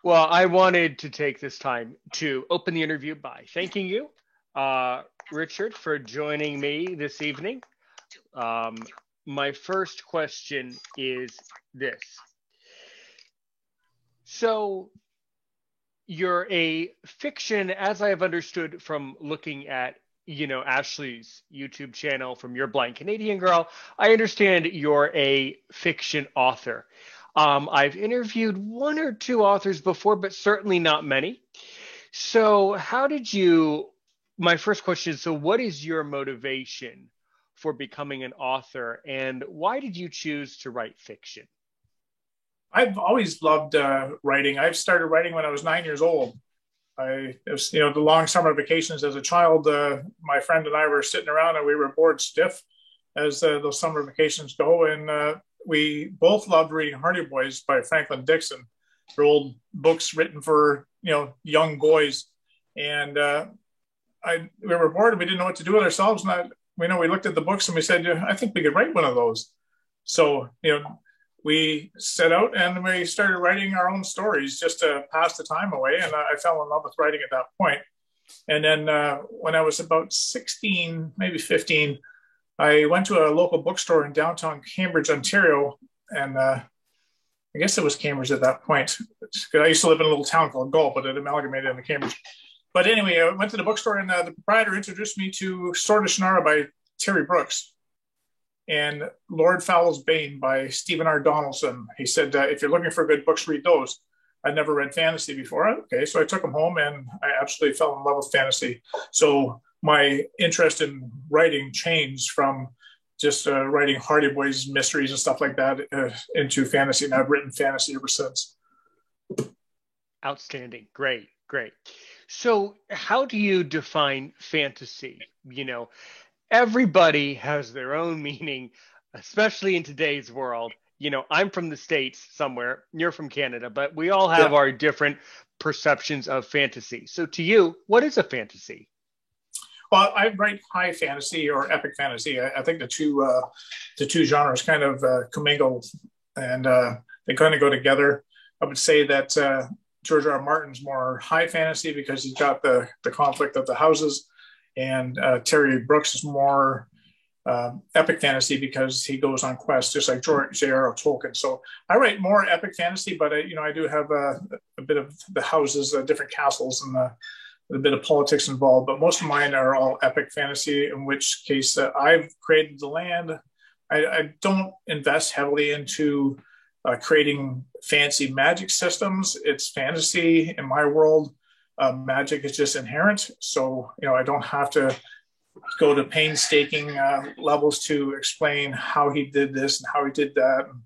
Well, I wanted to take this time to open the interview by thanking you, uh, Richard, for joining me this evening. Um, my first question is this. So, you're a fiction, as I have understood from looking at, Ashley's YouTube channel from Your Blind Canadian Girl. I understand you're a fiction author. I've interviewed one or two authors before, but certainly not many. So, how did you? My first question is, so what is your motivation for becoming an author, and why did you choose to write fiction? I've always loved writing. I started writing when I was 9 years old. The long summer vacations as a child, my friend and I were sitting around and we were bored stiff as those summer vacations go. And we both loved reading Hardy Boys by Franklin Dixon. They're old books written for, young boys. And we were bored and we didn't know what to do with ourselves. And we looked at the books and we said, "Yeah, I think we could write one of those." So, we set out and we started writing our own stories just to pass the time away. And I fell in love with writing at that point. And then when I was about 16, maybe 15, I went to a local bookstore in downtown Cambridge, Ontario. And I guess it was Cambridge at that point. I used to live in a little town called Gull, but it amalgamated into Cambridge. But anyway, I went to the bookstore and the proprietor introduced me to Sword of Shannara by Terry Brooks and Lord Fowl's Bane by Stephen R. Donaldson. He said, if you're looking for good books, read those. I'd never read fantasy before. Okay, so I took them home and I absolutely fell in love with fantasy. So my interest in writing changed from just writing Hardy Boys mysteries and stuff like that into fantasy. And I've written fantasy ever since. Outstanding. Great, great. So, how do you define fantasy? Everybody has their own meaning, especially in today's world. I'm from the States somewhere, you're from Canada, but we all have Yeah. our different perceptions of fantasy. So, to you, what is a fantasy? Well, I write high fantasy or epic fantasy. I think the two genres kind of commingle and they kind of go together. I would say that George R. R. Martin's more high fantasy because he's got the conflict of the houses, and Terry Brooks is more epic fantasy because he goes on quests, just like George J.R.R. Tolkien. So I write more epic fantasy, but I do have a bit of the houses, different castles, and a bit of politics involved. But most of mine are all epic fantasy, in which case I've created the land. I don't invest heavily into creating fancy magic systems. It's fantasy in my world. Magic is just inherent. So, I don't have to go to painstaking levels to explain how he did this and how he did that. And,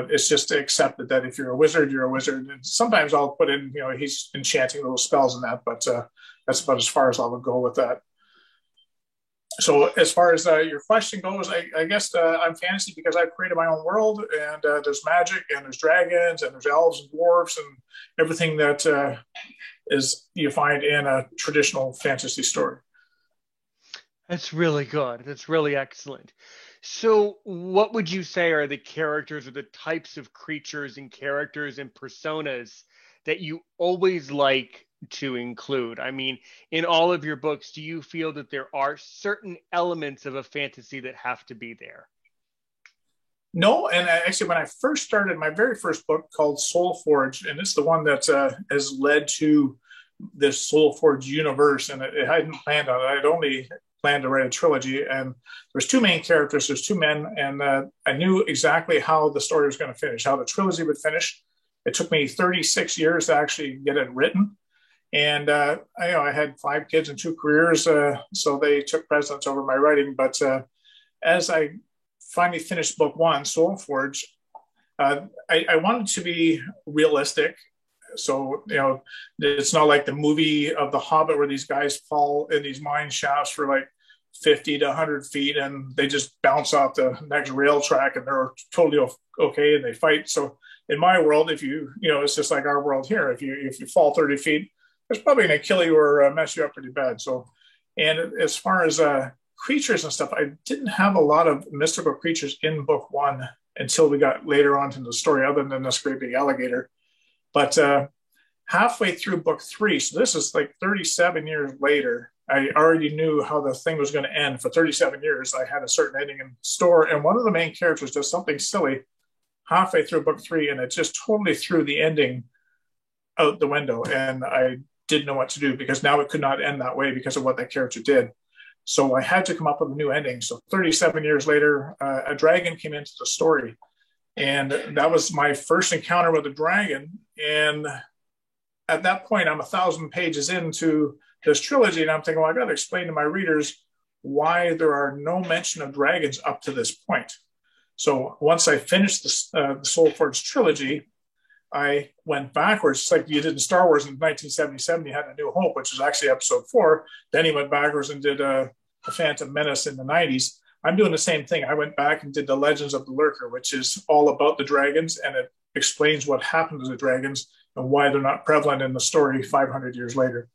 it's just accepted that if you're a wizard, you're a wizard. And sometimes I'll put in, he's enchanting little spells and that, but that's about as far as I would go with that. So as far as your question goes, I guess I'm fantasy because I've created my own world, and there's magic, and there's dragons, and there's elves and dwarves, and everything that is you find in a traditional fantasy story. That's really good. That's really excellent. So, what would you say are the characters or the types of creatures and characters and personas that you always like to include? I mean, in all of your books, do you feel that there are certain elements of a fantasy that have to be there? No, and actually, when I first started my very first book called Soul Forge, and it's the one that has led to this Soul Forge universe, and I hadn't planned on it. I'd only planned to write a trilogy, and there's two main characters. There's two men, and I knew exactly how the story was going to finish, how the trilogy would finish. It took me 36 years to actually get it written, and I had 5 kids and 2 careers, so they took precedence over my writing. But as I finally finished book one, Soul Forge, I wanted to be realistic. So, it's not like the movie of The Hobbit where these guys fall in these mine shafts for like 50 to 100 feet and they just bounce off the next rail track and they're totally okay and they fight. So in my world, if it's just like our world here. If you fall 30 feet, it's probably going to kill you or mess you up pretty bad. So, and as far as creatures and stuff, I didn't have a lot of mystical creatures in book one until we got later on in the story, other than this great big alligator. But halfway through book 3, so this is like 37 years later, I already knew how the thing was going to end. For 37 years, I had a certain ending in store, and one of the main characters does something silly halfway through book 3, and it just totally threw the ending out the window, and I didn't know what to do because now it could not end that way because of what that character did. So I had to come up with a new ending. So 37 years later, a dragon came into the story, and that was my first encounter with a dragon. And at that point, I'm 1,000 pages into this trilogy, and I'm thinking, well, I got to explain to my readers why there are no mention of dragons up to this point. So once I finished the Soul Forge trilogy, I went backwards. It's like you did in Star Wars in 1977. You had A New Hope, which is actually episode 4. Then he went backwards and did a Phantom Menace in the 90s. I'm doing the same thing. I went back and did the Legends of the Lurker, which is all about the dragons, and it explains what happened to the dragons and why they're not prevalent in the story 500 years later.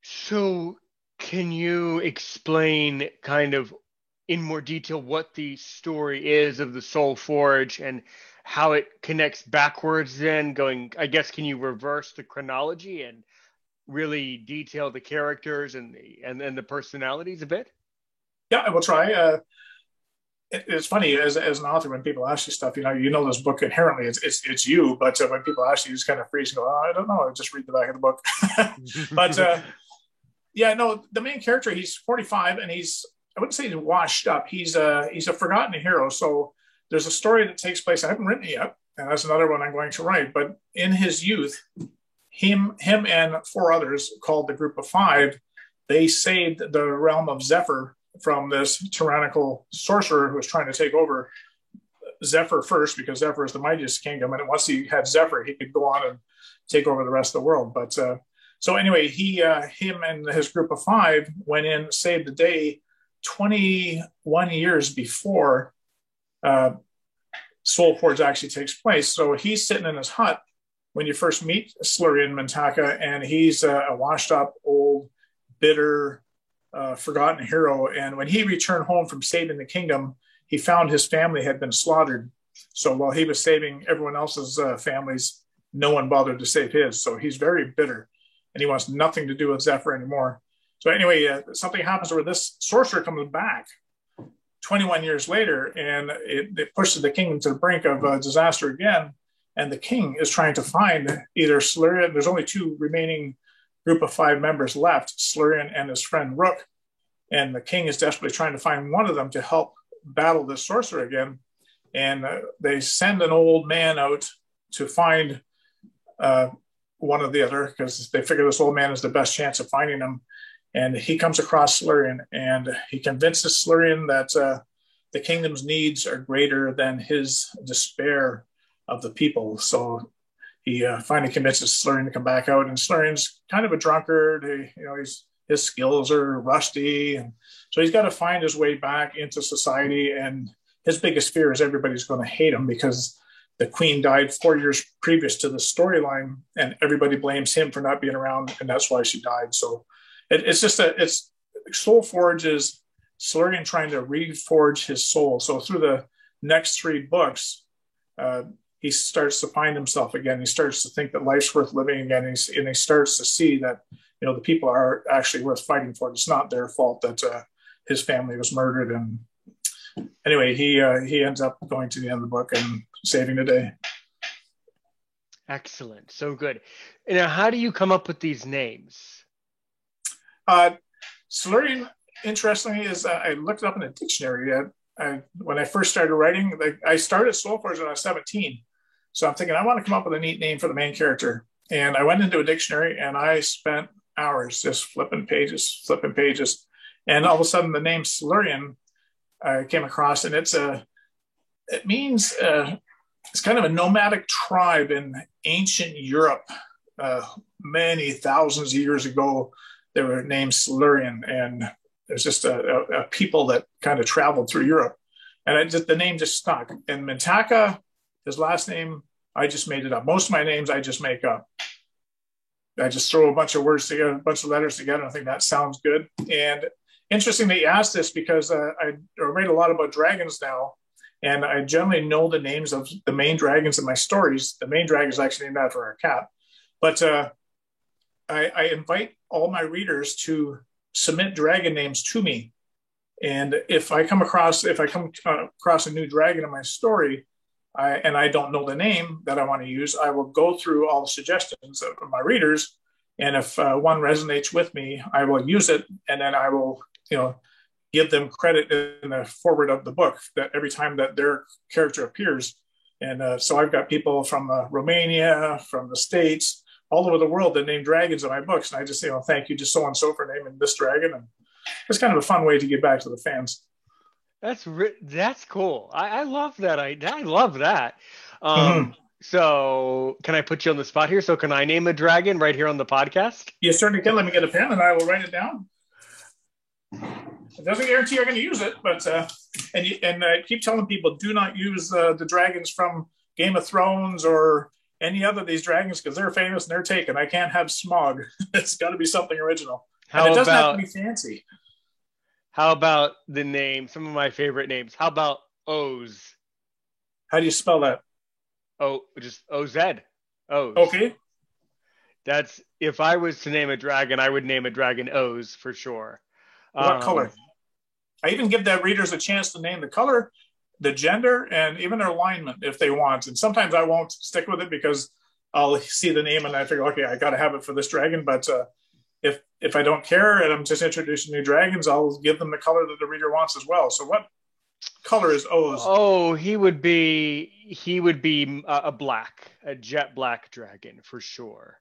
So can you explain kind of in more detail what the story is of the Soul Forge and how it connects backwards then going, I guess, can you reverse the chronology and really detail the characters and the personalities a bit? Yeah, I will try. It's funny as an author when people ask you stuff, you know this book inherently it's you, but when people ask you, just kind of freeze and go, oh, I don't know, I just read the back of the book. But yeah, no, the main character, he's 45 and I wouldn't say he's washed up. He's a forgotten hero. So there's a story that takes place. I haven't written it yet, and that's another one I'm going to write. But in his youth, him and 4 others called the Group of 5, they saved the realm of Zephyr from this tyrannical sorcerer who was trying to take over Zephyr first, because Zephyr is the mightiest kingdom. And once he had Zephyr, he could go on and take over the rest of the world. But so anyway, him and his Group of 5 went in, saved the day 21 years before Soul Forge actually takes place. So he's sitting in his hut when you first meet Slurian Mintaka, and he's a washed up, old, bitter, forgotten hero. And when he returned home from saving the kingdom, he found his family had been slaughtered. So while he was saving everyone else's families, no one bothered to save his. So he's very bitter, and he wants nothing to do with Zephyr anymore. So anyway, something happens where this sorcerer comes back 21 years later, and it pushes the kingdom to the brink of disaster again. And the king is trying to find either Slurian. There's only 2 remaining Group of 5 members left, Slurian and his friend Rook. And the king is desperately trying to find one of them to help battle this sorcerer again. And they send an old man out to find one or the other, because they figure this old man is the best chance of finding him. And he comes across Slurian, and he convinces Slurian that the kingdom's needs are greater than his despair of the people. So he finally convinces Slurian to come back out, and Slurian's kind of a drunkard. His skills are rusty, and so he's got to find his way back into society. And his biggest fear is everybody's going to hate him because the queen died 4 years previous to the storyline, and everybody blames him for not being around, and that's why she died. So it's Soul Forge is Slurian trying to reforge his soul. So through the next 3 books, he starts to find himself again. He starts to think that life's worth living again, and he starts to see that the people are actually worth fighting for. It's not their fault that his family was murdered. And anyway, he ends up going to the end of the book and saving the day. Excellent, so good. Now, how do you come up with these names? Slurian, interestingly, is I looked it up in a dictionary. When I first started writing, I started Soul Forge when I was 17. So I'm thinking, I want to come up with a neat name for the main character. And I went into a dictionary, and I spent hours just flipping pages. And all of a sudden, the name Slurian I came across, and it means it's kind of a nomadic tribe in ancient Europe. Many thousands of years ago, they were named Slurian, and there's just a people that kind of traveled through Europe. And the name just stuck. And Mintaka, his last name, I just made it up. Most of my names I just make up. I just throw a bunch of words together, a bunch of letters together, and I think that sounds good. And interesting that you asked this, because I read a lot about dragons now. And I generally know the names of the main dragons in my stories. The main dragon is actually named after our cat. But I invite all my readers to submit dragon names to me. And if I come across a new dragon in my story, and I don't know the name that I want to use, I will go through all the suggestions of my readers, and if one resonates with me, I will use it, and then I will, give them credit in the forward of the book that every time that their character appears. And so I've got people from Romania, from the States, all over the world that name dragons in my books, and I just say, thank you to so and so for naming this dragon, and it's kind of a fun way to get back to the fans. That's cool. I love that. I love that. Mm-hmm. So can I put you on the spot here? So can I name a dragon right here on the podcast? You certainly can. Let me get a pen and I will write it down. It doesn't guarantee you're going to use it, but I keep telling people, do not use the dragons from Game of Thrones or any other of these dragons because they're famous and they're taken. I can't have Smog. It's got to be something original. And it doesn't have to be fancy. How about the name? Some of my favorite names. How about Oz? How do you spell that? Just OZ. Oz. Okay. That's, if I was to name a dragon, I would name a dragon Oz for sure. What color? I even give the readers a chance to name the color, the gender, and even their alignment if they want. And sometimes I won't stick with it because I'll see the name and I figure, okay, I got to have it for this dragon. But if I don't care and I'm just introducing new dragons, I'll give them the color that the reader wants as well. So what color is Oz? Oh, he would be a jet black dragon for sure.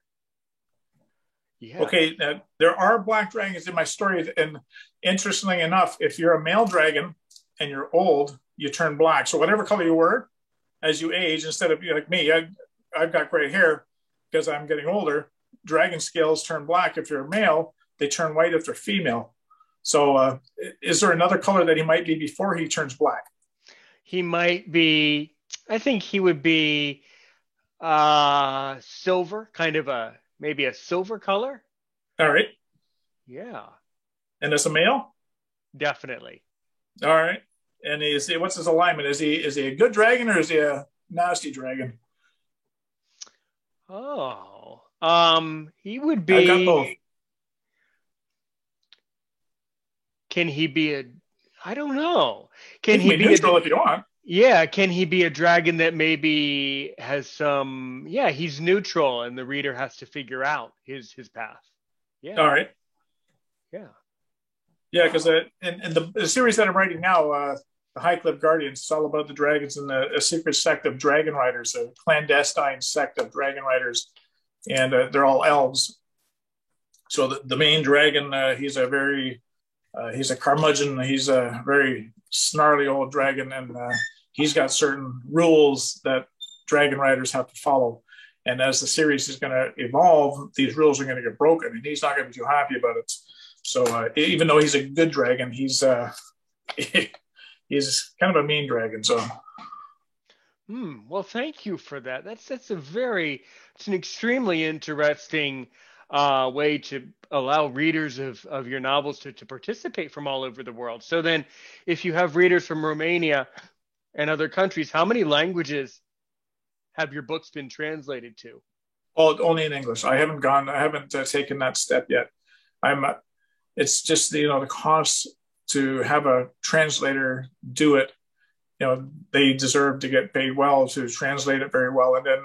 Yeah. Okay, there are black dragons in my story, and interestingly enough, if you're a male dragon and you're old, you turn black. So whatever color you were, as you age, instead of like me, I've got gray hair because I'm getting older. Dragon scales turn black if you're a male. They turn white if they're female. So is there another color that he might be before he turns black? He might be, I think he would be silver, kind of maybe a silver color. All right. Yeah. And as a male? Definitely. All right. And what's his alignment? Is he a good dragon or is he a nasty dragon? Oh, he would be. I got both. Can he be I don't know. Can he be neutral if you want? Yeah, can he be a dragon that maybe has some? Yeah, he's neutral, and the reader has to figure out his path. Yeah. All right. Yeah. Yeah, because in the series that I'm writing now, the Highcliffe Guardians, it's all about the dragons and a secret sect of dragon riders, a clandestine sect of dragon riders, and they're all elves. So the main dragon, he's a curmudgeon. He's a very snarly old dragon, and he's got certain rules that dragon riders have to follow. And as the series is going to evolve, these rules are going to get broken, and he's not going to be too happy about it. So even though he's a good dragon, he's he's kind of a mean dragon. So. Well, thank you for that. It's an extremely interesting way to allow readers of your novels to participate from all over the world. So then if you have readers from Romania and other countries, how many languages have your books been translated to? Oh, only in English. I haven't taken that step yet. It's just, the cost to have a translator do it. They deserve to get paid well to translate it very well. And then,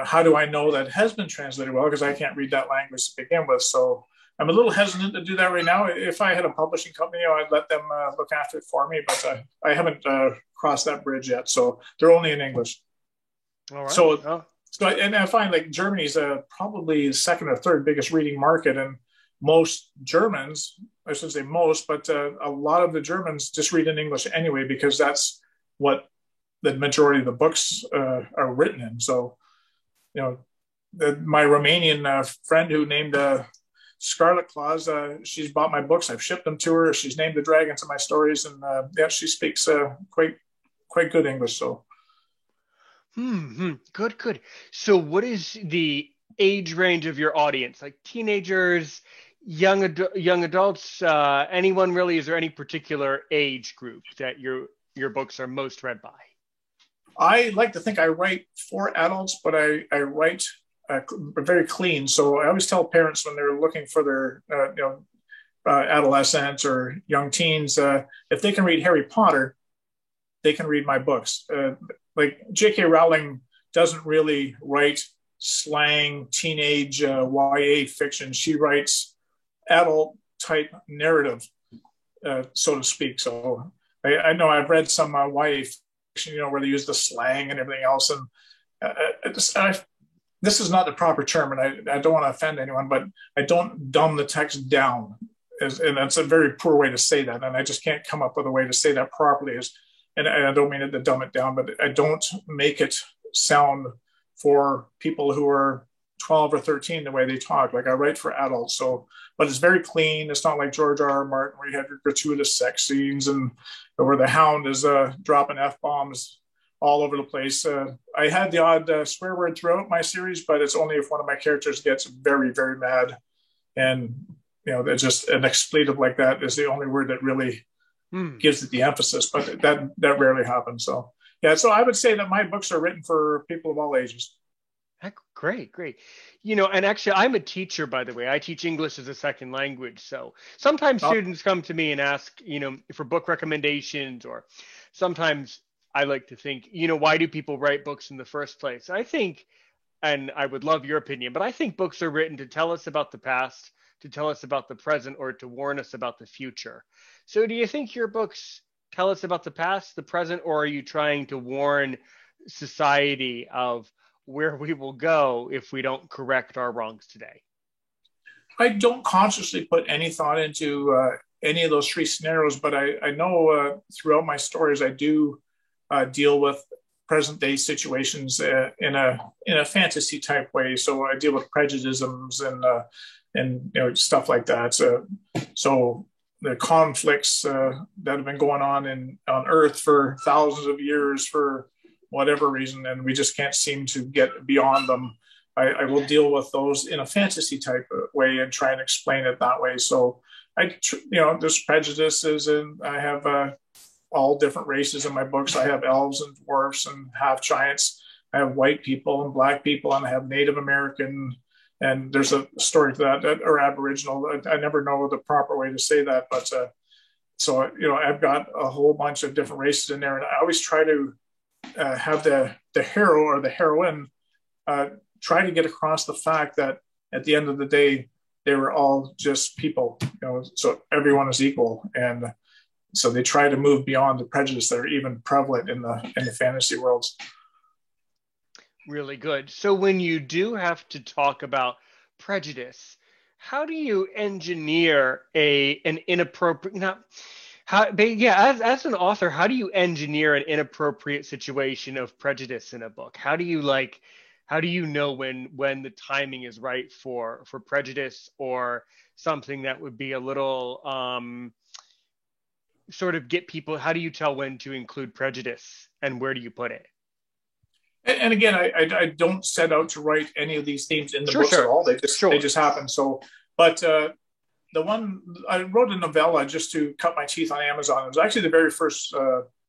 how do I know that has been translated well? Because I can't read that language to begin with. So I'm a little hesitant to do that right now. If I had a publishing company, I'd let them look after it for me. But I haven't crossed that bridge yet. So they're only in English. All right. So and I find like Germany's probably the second or third biggest reading market. And most Germans, I shouldn't say most, but a lot of the Germans just read in English anyway, because that's what the majority of the books are written in. So, my Romanian friend who named Scarlet Claws, she's bought my books. I've shipped them to her. She's named the dragons in my stories, and she speaks quite good English. So, good. So, what is the age range of your audience? Like teenagers, young adults, anyone really? Is there any particular age group that you're your books are most read by? I like to think I write for adults, but I write very clean. So I always tell parents when they're looking for their adolescents or young teens, if they can read Harry Potter, they can read my books. Like J.K. Rowling doesn't really write slang, teenage YA fiction. She writes adult type narrative, so to speak. So I know I've read some YA fiction, where they use the slang and everything else. And this is not the proper term, and I don't want to offend anyone, but I don't dumb the text down. And that's a very poor way to say that. And I just can't come up with a way to say that properly. And I don't mean to dumb it down, but I don't make it sound for people who are 12 or 13 the way they talk. Like I write for adults. So, but it's very clean. It's not like George R. R. Martin where you have your gratuitous sex scenes and where the Hound is dropping F-bombs all over the place. I had the odd swear word throughout my series, but it's only if one of my characters gets very, very mad. And, it's just an expletive like that is the only word that really gives it the emphasis, but that rarely happens. So, yeah, so I would say that my books are written for people of all ages. Great. And actually, I'm a teacher, by the way. I teach English as a second language. So sometimes students come to me and ask, for book recommendations, or sometimes I like to think, why do people write books in the first place? I think, and I would love your opinion, but I think books are written to tell us about the past, to tell us about the present, or to warn us about the future. So do you think your books tell us about the past, the present, or are you trying to warn society of where we will go if we don't correct our wrongs today? I don't consciously put any thought into any of those three scenarios, but I know throughout my stories, I do deal with present day situations in a fantasy type way. So I deal with prejudices and stuff like that. So the conflicts that have been going on Earth for thousands of years for whatever reason, and we just can't seem to get beyond them. I will deal with those in a fantasy type of way and try and explain it that way. So there's prejudices, and I have all different races in my books. I have elves and dwarfs and half giants. I have white people and black people, and I have Native American. And there's a story to that, or Aboriginal. I never know the proper way to say that, but so I've got a whole bunch of different races in there, and I always try to have the hero or the heroine try to get across the fact that at the end of the day, they were all just people, so everyone is equal. And so they try to move beyond the prejudice that are even prevalent in the fantasy worlds. Really good. So when you do have to talk about prejudice, how do you engineer an inappropriate, as an author, how do you engineer an inappropriate situation of prejudice in a book? How do you know when the timing is right for prejudice, or something that would be a little sort of get people? How do you tell when to include prejudice, and where do you put it? And again, I don't set out to write any of these themes in the books at all. They just happen. So, but the one I wrote a novella just to cut my teeth on Amazon. It was actually the very first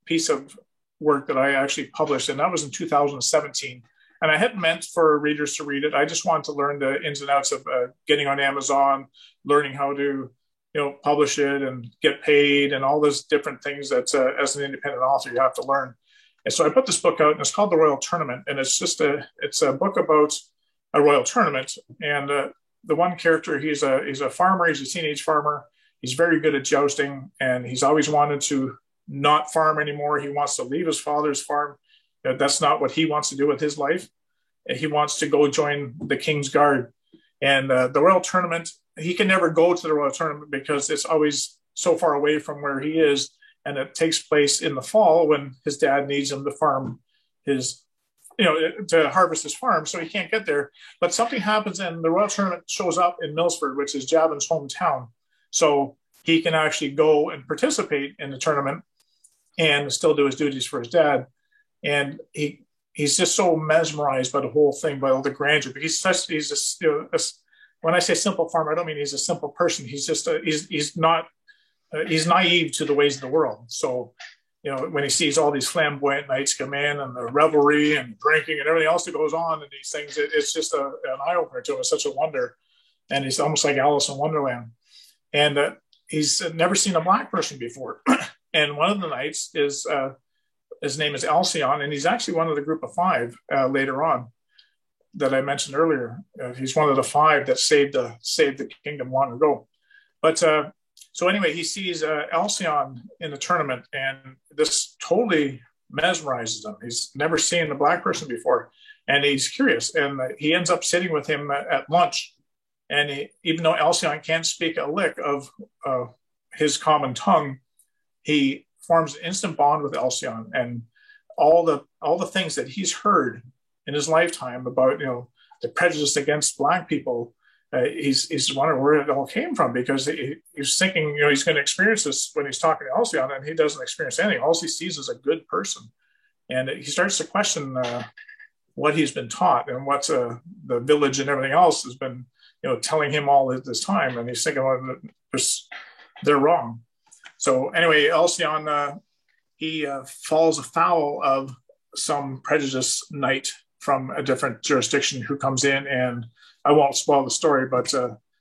piece of work that I actually published, and that was in 2017. And I hadn't meant for readers to read it. I just wanted to learn the ins and outs of getting on Amazon, learning how to publish it and get paid, and all those different things that as an independent author you have to learn. And so I put this book out, and it's called The Royal Tournament, and it's a book about a royal tournament. And the one character, he's a farmer. He's a teenage farmer. He's very good at jousting, and he's always wanted to not farm anymore. He wants to leave his father's farm. That's not what he wants to do with his life. He wants to go join the King's Guard. And the Royal Tournament, he can never go to the Royal Tournament because it's always so far away from where he is. And it takes place in the fall when his dad needs him to farm to harvest his farm. So he can't get there. But something happens, and the Royal Tournament shows up in Milford, which is Javin's hometown. So he can actually go and participate in the tournament and still do his duties for his dad. And he's just so mesmerized by the whole thing, by all the grandeur. But when I say simple farmer, I don't mean he's a simple person. He's just he's naive to the ways of the world. So when he sees all these flamboyant knights come in and the revelry and drinking and everything else that goes on in these things, it's just an eye opener to him. It's such a wonder. And he's almost like Alice in Wonderland. And he's never seen a black person before. And one of the knights is, his name is Alcyon, and he's actually one of the group of five later on that I mentioned earlier. He's one of the five that saved the kingdom long ago. But so anyway, he sees Alcyon in the tournament, and this totally mesmerizes him. He's never seen a black person before, and he's curious. And he ends up sitting with him at lunch. And even though Alcyon can't speak a lick of his common tongue, he forms an instant bond with Alcyon, and all the things that he's heard in his lifetime about the prejudice against black people. He's wondering where it all came from, because he's thinking he's going to experience this when he's talking to Alcyon, and he doesn't experience anything. All he sees is a good person, and he starts to question what he's been taught and what the village and everything else has been telling him all this time, and he's thinking, well, they're wrong. So anyway, Alcyon he falls afoul of some prejudiced knight from a different jurisdiction who comes in, and I won't spoil the story, but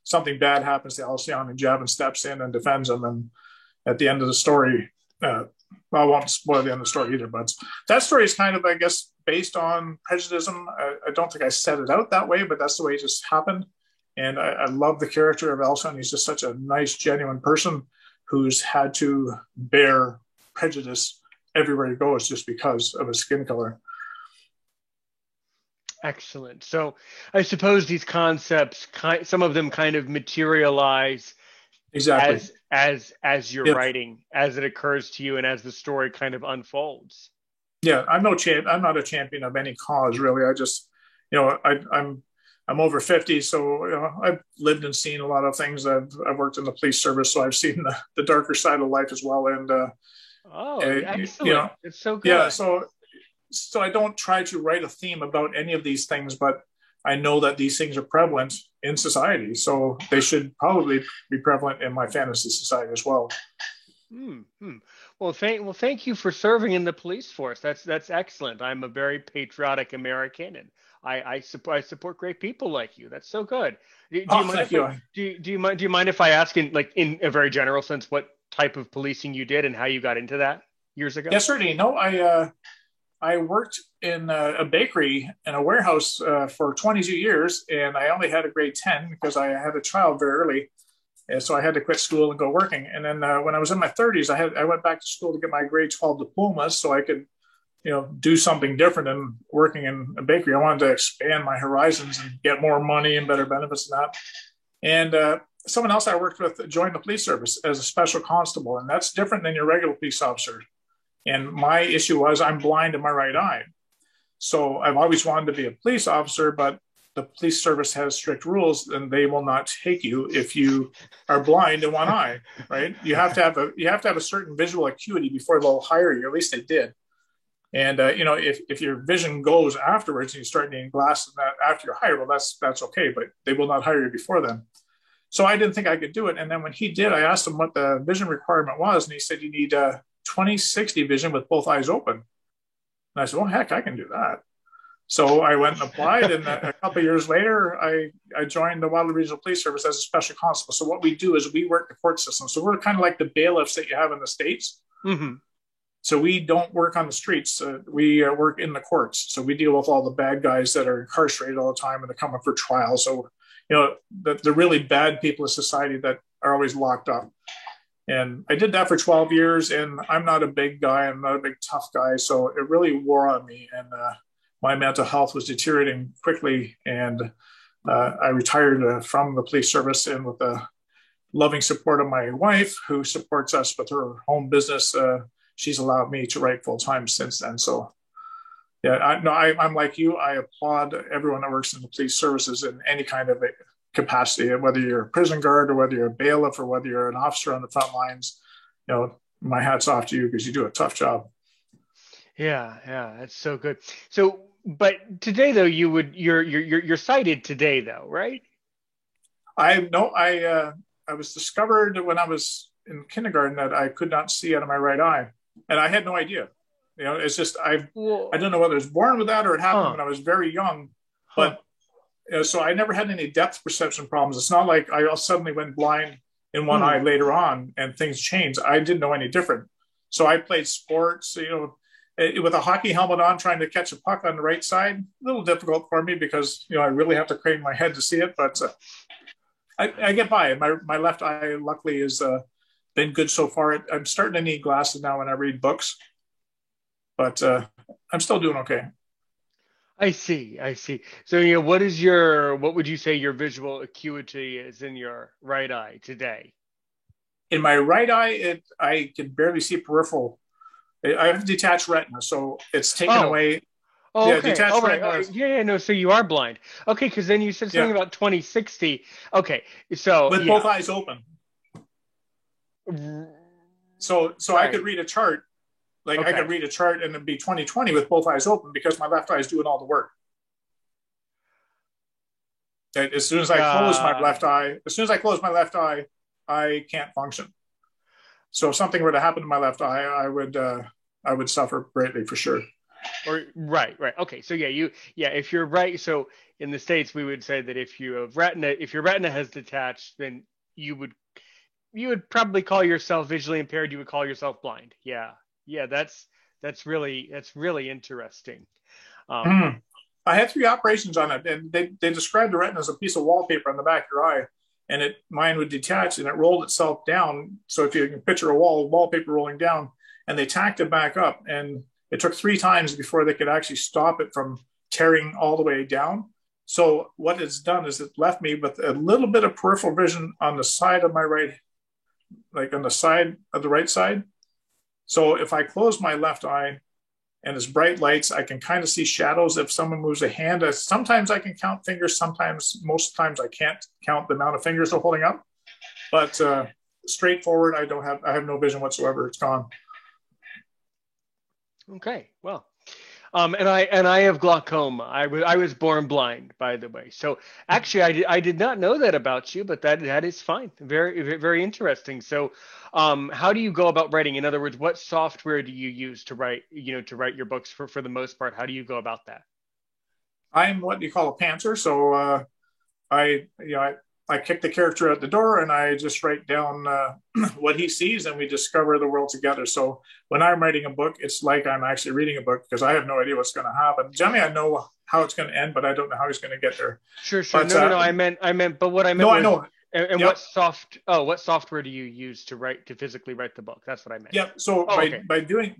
something bad happens to Alcyon, and Javan steps in and defends him. And at the end of the story, I won't spoil the end of the story either, but that story is kind of, I guess, based on prejudice. I don't think I set it out that way, but that's the way it just happened. And I love the character of Alcyon. He's just such a nice, genuine person who's had to bear prejudice everywhere he goes just because of his skin color. Excellent. So I suppose these concepts, some of them kind of materialize exactly as you're writing, as it occurs to you, and as the story kind of unfolds. Yeah, I'm not a champion of any cause, really. I just, I'm over 50, so I've lived and seen a lot of things. I've worked in the police service, so I've seen the darker side of life as well. And excellent! It's so good. Yeah, so I don't try to write a theme about any of these things, but I know that these things are prevalent in society, so they should probably be prevalent in my fantasy society as well. Mm-hmm. Well, thank you for serving in the police force. That's excellent. I'm a very patriotic American, and I support great people like you. That's so good. Do you mind if I ask in a very general sense what type of policing you did and how you got into that years ago? Yes, certainly. No, I worked in a bakery and a warehouse for 22 years, and I only had a grade 10 because I had a child very early. And so I had to quit school and go working. And then when I was in my 30s, I went back to school to get my grade 12 diploma so I could, do something different than working in a bakery. I wanted to expand my horizons and get more money and better benefits than that. And someone else I worked with joined the police service as a special constable, and that's different than your regular police officer. And my issue was I'm blind in my right eye. So I've always wanted to be a police officer, but the police service has strict rules, and they will not take you if you are blind in one eye, right? You have to have a certain visual acuity before they'll hire you. At least they did. And if your vision goes afterwards and you start needing glasses after you're hired, well, that's okay, but they will not hire you before then. So I didn't think I could do it. And then when he did, I asked him what the vision requirement was, and he said you need 20/60 vision with both eyes open. And I said, well, heck, I can do that. So I went and applied, and a couple of years later, I joined the Waterloo Regional Police Service as a special constable. So what we do is we work the court system. So we're kind of like the bailiffs that you have in the States. Mm-hmm. So we don't work on the streets. We work in the courts. So we deal with all the bad guys that are incarcerated all the time and they're coming for trial. So, the really bad people in society that are always locked up. And I did that for 12 years, and I'm not a big guy. I'm not a big tough guy. So it really wore on me, and my mental health was deteriorating quickly. And I retired from the police service, and with the loving support of my wife, who supports us with her home business, she's allowed me to write full time since then. So yeah, I'm like you. I applaud everyone that works in the police services in any kind of capacity, whether you're a prison guard or whether you're a bailiff or whether you're an officer on the front lines. My hat's off to you because you do a tough job. Yeah, that's so good. So, but today though, you're sighted today though, right? I was discovered when I was in kindergarten that I could not see out of my right eye. and I had no idea. It's just I Well, don't know whether I was born with that or it happened huh, when I was very young, huh. but so I never had any depth perception problems. It's not like I suddenly went blind in one eye Hmm. later on and things changed. I didn't know any different. So I played sports, with a hockey helmet on, trying to catch a puck on the right side. A little difficult for me because I really have to crane my head to see it, but I get by. My left eye, luckily, has been good so far. I'm starting to need glasses now when I read books, but I'm still doing okay. I see. I see. So, what would you say your visual acuity is in your right eye today? In my right eye, I can barely see peripheral. I have detached retina, so it's taken Oh, away. oh, Yeah, okay. All detached right. All retina. right. Yeah, yeah, no. So you are blind. Okay, because then you said something Yeah, about 2060. Okay. So, with yeah. both eyes open. R- So I could Right. read a chart. Like I could Okay. read a chart and it'd be 2020 with both eyes open because my left eye is doing all the work. As soon as I close my Got left it. eye, as soon as I close my left eye, I can't function. So if something were to happen to my left eye, I would suffer greatly for sure. Or right, right. Okay. So yeah, if you're right, so in the States we would say that if your retina has detached, then you would you would probably call yourself visually impaired. You would call yourself blind. Yeah. Yeah, that's really interesting. Um, Mm. I had 3 operations on it, and they described the retina as a piece of wallpaper on the back of your eye, and mine would detach and it rolled itself down. So if you can picture a wallpaper rolling down, and they tacked it back up, and it took 3 times before they could actually stop it from tearing all the way down. So what it's done is it left me with a little bit of peripheral vision on the side of my right, like on the side of the right side. So if I close my left eye and it's bright lights, I can kind of see shadows if someone moves a hand. Sometimes I can count fingers. Sometimes, most times, I can't count the amount of fingers they're holding up. But straightforward, I have no vision whatsoever. It's gone. okay. Well, and I have glaucoma. I was born blind, by the way. So actually, I did not know that about you, but that is fine. Very interesting. So, how do you go about writing? In other words, what software do you use to write, to write your books for the most part? How do you go about that? I'm what you call a pantser. So I you know I kick the character out the door and I just write down what he sees and we discover the world together. So when I'm writing a book, it's like I'm actually reading a book because I have no idea what's going to happen. Generally, I know how it's going to end, but I don't know how he's going to get there. Sure, sure. But No, no, no. I meant, but what I no, meant I was, know. and Yep, what software do you use to physically write the book? That's what I meant. yep. So Oh, okay. by doing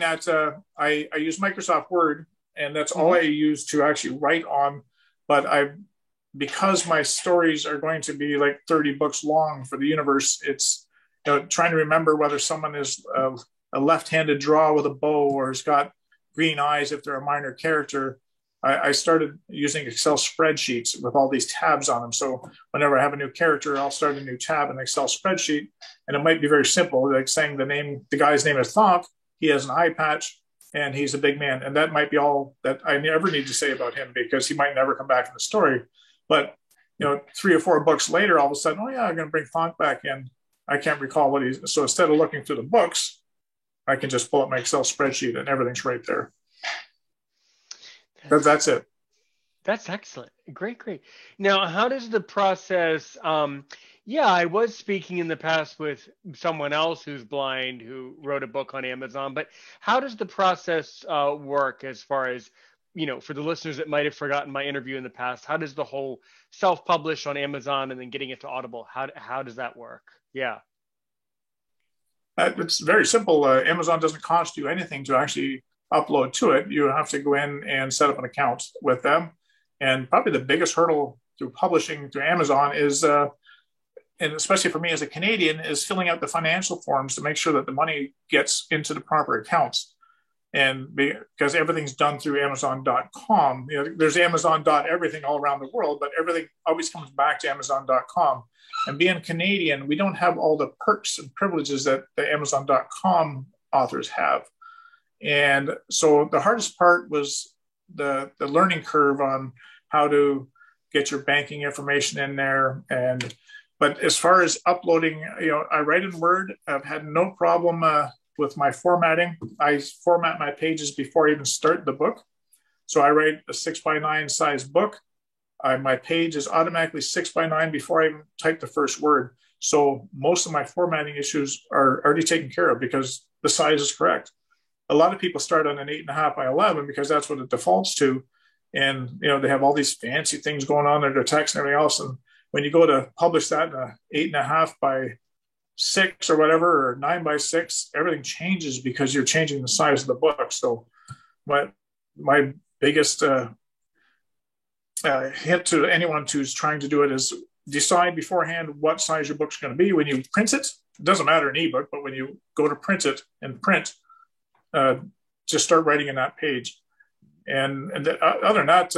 that, I use Microsoft Word, and that's all Mm-hmm. I use to actually write on. But I because my stories are going to be like 30 books long for the universe, it's trying to remember whether someone is a left-handed draw with a bow or has got green eyes if they're a minor character. I started using Excel spreadsheets with all these tabs on them. So whenever I have a new character, I'll start a new tab in Excel spreadsheet, and it might be very simple, like saying the guy's name is Thonk. He has an eye patch, and he's a big man, and that might be all that I ever need to say about him because he might never come back in the story. But 3 or 4 books later, all of a sudden, oh yeah, I'm going to bring Thonk back in. I can't recall what he's. So instead of looking through the books, I can just pull up my Excel spreadsheet and everything's right there. That's That's it. That's excellent. Great, great. Now, how does the process? Yeah, I was speaking in the past with someone else who's blind who wrote a book on Amazon, but how does the process work as far as, for the listeners that might have forgotten my interview in the past, how does the whole self-publish on Amazon and then getting it to Audible, how does that work? Yeah. It's very simple. Amazon doesn't cost you anything to actually upload to it. You have to go in and set up an account with them. And probably the biggest hurdle through publishing through Amazon is, and especially for me as a Canadian, is filling out the financial forms to make sure that the money gets into the proper accounts. And because everything's done through Amazon.com, there's Amazon everything all around the world, but everything always comes back to Amazon.com. And being Canadian, we don't have all the perks and privileges that the Amazon.com authors have. And so the hardest part was the learning curve on how to get your banking information in there. But as far as uploading, I write in Word. I've had no problem with my formatting. I format my pages before I even start the book. So I write a 6x9 size book. My page is automatically 6x9 before I even type the first word. So most of my formatting issues are already taken care of because the size is correct. A lot of people start on an 8.5x11 because that's what it defaults to. And, they have all these fancy things going on in their text and everything else. And when you go to publish that in a 8.5x6 or whatever, or 9x6, everything changes because you're changing the size of the book. So my biggest hint to anyone who's trying to do it is decide beforehand what size your book's going to be. When you print it, it doesn't matter an ebook, but when you go to print it and print, just start writing in that page. And other than that,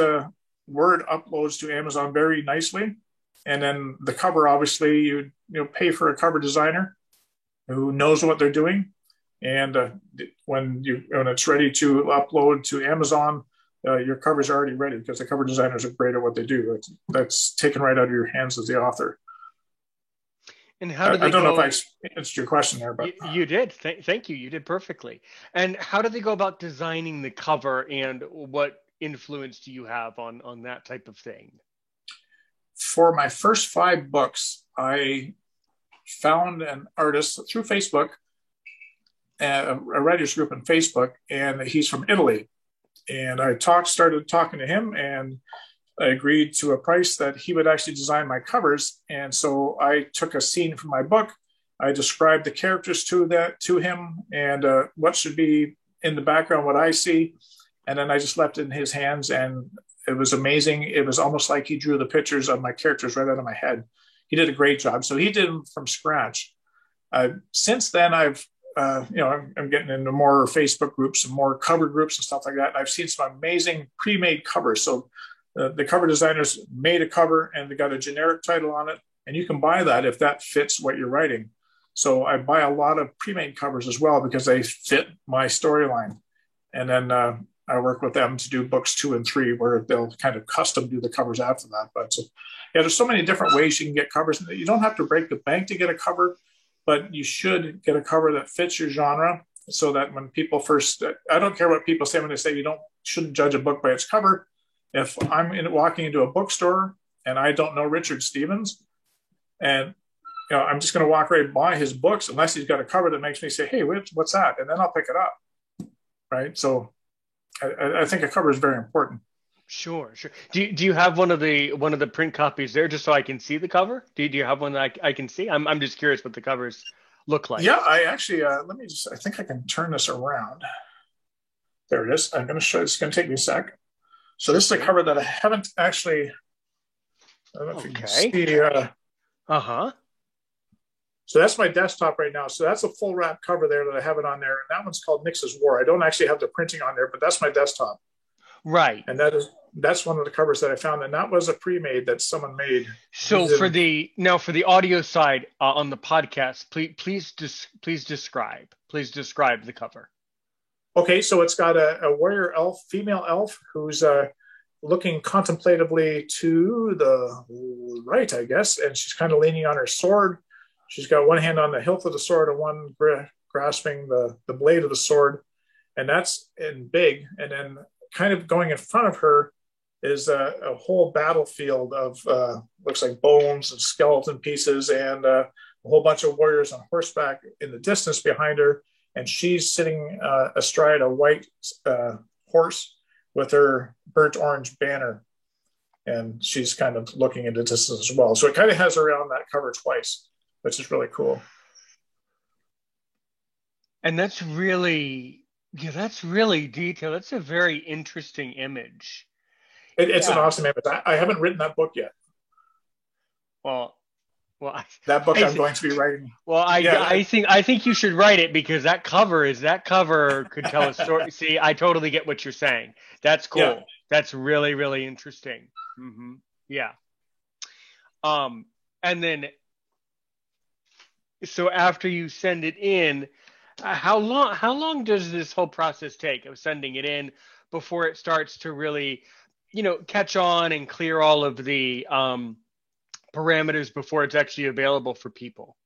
Word uploads to Amazon very nicely. And then the cover, obviously, you pay for a cover designer who knows what they're doing. And when it's ready to upload to Amazon, your cover's already ready because the cover designers are great at what they do. That's taken right out of your hands as the author. And how do they I don't know if I answered your question there, but you did. Thank you. You did perfectly. And how do they go about designing the cover, and what influence do you have on that type of thing? For my first 5 books, I found an artist through Facebook, a writers group on Facebook, and he's from Italy. And I started talking to him, and I agreed to a price that he would actually design my covers. And so I took a scene from my book. I described the characters to him and what should be in the background, what I see. And then I just left it in his hands, and it was amazing. It was almost like he drew the pictures of my characters right out of my head. He did a great job. So he did them from scratch. Since then, I'm getting into more Facebook groups and more cover groups and stuff like that. And I've seen some amazing pre-made covers. So the cover designers made a cover and they got a generic title on it. And you can buy that if that fits what you're writing. So I buy a lot of pre-made covers as well because they fit my storyline. And then I work with them to do books 2 and 3 where they'll kind of custom do the covers after that. But there's so many different ways you can get covers. You don't have to break the bank to get a cover, but you should get a cover that fits your genre so that when people first, I don't care what people say when they say shouldn't judge a book by its cover. If I'm walking into a bookstore and I don't know Richard Stevens, and I'm just going to walk right by his books unless he's got a cover that makes me say, hey, what's that? And then I'll pick it up, right? So I think a cover is very important. Sure. Do you have one of the print copies there, just so I can see the cover? Do you have one that I can see? I'm just curious what the covers look like. Yeah, I actually let me just. I think I can turn this around. There it is. I'm going to show. It's going to take me a sec. So this is a cover that I haven't actually. I don't know if you can see. So that's my desktop right now. So that's a full wrap cover there that I have it on there, and that one's called Nyx's War. I don't actually have the printing on there, but that's my desktop. Right. And that's one of the covers that I found, and that was a pre-made that someone made. So for the audio side on the podcast, please describe the cover. Okay, so it's got a warrior elf, female elf, who's looking contemplatively to the right, I guess, and she's kind of leaning on her sword. She's got one hand on the hilt of the sword and one grasping the blade of the sword, and that's in big. And then kind of going in front of her is a whole battlefield of looks like bones and skeleton pieces, and a whole bunch of warriors on horseback in the distance behind her. And she's sitting astride a white horse with her burnt orange banner. And she's kind of looking into distance as well. So it kind of has her on that cover twice, which is really cool. And that's really detailed. That's a very interesting image. It's an awesome image. I haven't written that book yet. Well, that book I'm going to be writing. Well, I think you should write it, because that cover could tell a story. See, I totally get what you're saying. That's cool. Yeah. That's really, really interesting. Mm-hmm. Yeah. And then, so after you send it in, how long does this whole process take of sending it in before it starts to really, catch on and clear all of the parameters before it's actually available for people?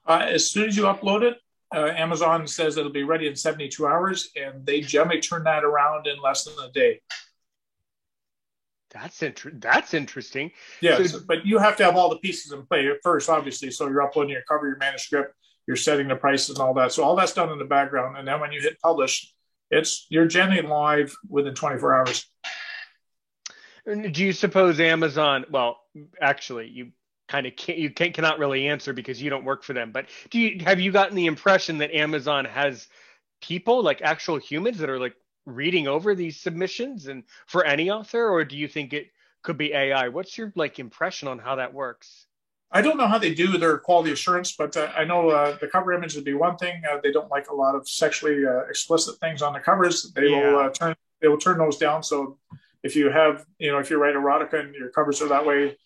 As soon as you upload it, Amazon says it'll be ready in 72 hours, and they generally turn that around in less than a day. That's interesting. So Yes, but you have to have all the pieces in play first, obviously. So you're uploading your cover, your manuscript, you're setting the prices and all that. So all that's done in the background, and then when you hit publish, you're generally live within 24 hours. do you suppose Amazon, well, actually, you kind of cannot really answer because you don't work for them, but have you gotten the impression that Amazon has people, like actual humans, that are like reading over these submissions and for any author, or do you think it could be AI? What's your like impression on how that works? I don't know how they do their quality assurance, but I know the cover image would be one thing. They don't like a lot of sexually explicit things on the covers. Yeah. They will turn those down. So if you have, if you write erotica and your covers are that way,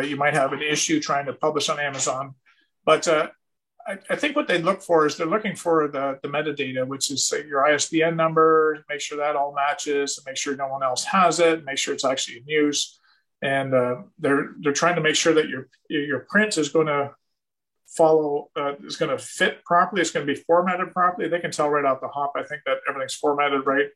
you might have an issue trying to publish on Amazon. But I think what they look for is they're looking for the metadata, which is your ISBN number, make sure that all matches, make sure no one else has it, make sure it's actually in use. And they're trying to make sure that your print is going to follow, is going to fit properly. It's going to be formatted properly. They can tell right off the hop, I think, that everything's formatted right.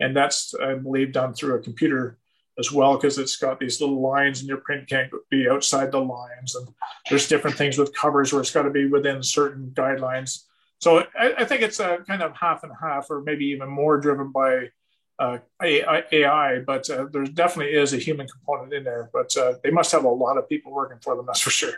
And that's, I believe, done through a computer as well, because it's got these little lines and your print can't be outside the lines. And there's different things with covers where it's got to be within certain guidelines. So I think it's a kind of half and half, or maybe even more driven by AI, but there definitely is a human component in there. But they must have a lot of people working for them, that's for sure.